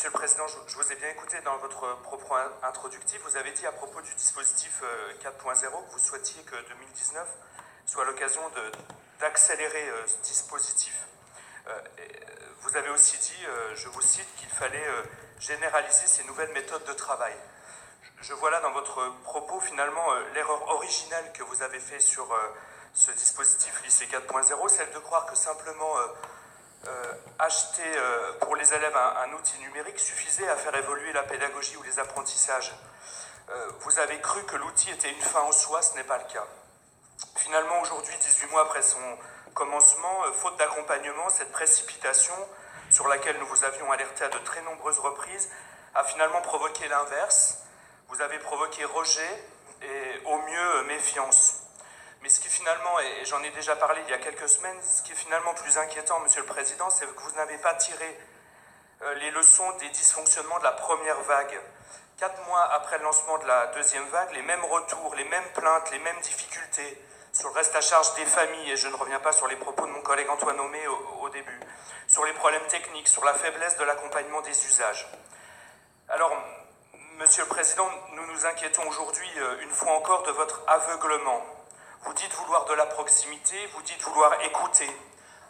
Monsieur le Président, je vous ai bien écouté dans votre propos introductif. Vous avez dit à propos du dispositif 4.0 que vous souhaitiez que 2019 soit l'occasion d'accélérer ce dispositif. Vous avez aussi dit, je vous cite, qu'il fallait généraliser ces nouvelles méthodes de travail. Je vois là dans votre propos finalement l'erreur originelle que vous avez fait sur ce dispositif lycée 4.0, celle de croire que simplement acheter pour les élèves un outil numérique suffisait à faire évoluer la pédagogie ou les apprentissages. Vous avez cru que l'outil était une fin en soi, ce n'est pas le cas. Finalement, aujourd'hui, 18 mois après son commencement, faute d'accompagnement, cette précipitation sur laquelle nous vous avions alerté à de très nombreuses reprises a finalement provoqué l'inverse. Vous avez provoqué rejet et au mieux méfiance. Mais ce qui finalement, et j'en ai déjà parlé il y a quelques semaines, ce qui est finalement plus inquiétant, Monsieur le Président, c'est que vous n'avez pas tiré les leçons des dysfonctionnements de la première vague. 4 mois après le lancement de la deuxième vague, les mêmes retours, les mêmes plaintes, les mêmes difficultés sur le reste à charge des familles, et je ne reviens pas sur les propos de mon collègue Antoine Homé au début, sur les problèmes techniques, sur la faiblesse de l'accompagnement des usages. Alors, Monsieur le Président, nous nous inquiétons aujourd'hui, une fois encore, de votre aveuglement. Vous dites vouloir de la proximité, vous dites vouloir écouter.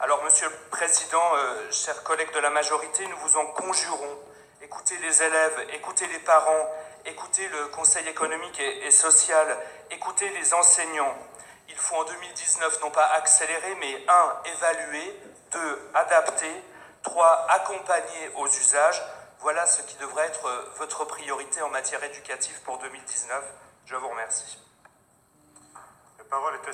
Alors, Monsieur le Président, chers collègues de la majorité, nous vous en conjurons. Écoutez les élèves, écoutez les parents, écoutez le Conseil économique et social, écoutez les enseignants. Il faut en 2019 non pas accélérer, mais 1. Évaluer, 2. Adapter, 3. Accompagner aux usages. Voilà ce qui devrait être votre priorité en matière éducative pour 2019. Je vous remercie. La parole est à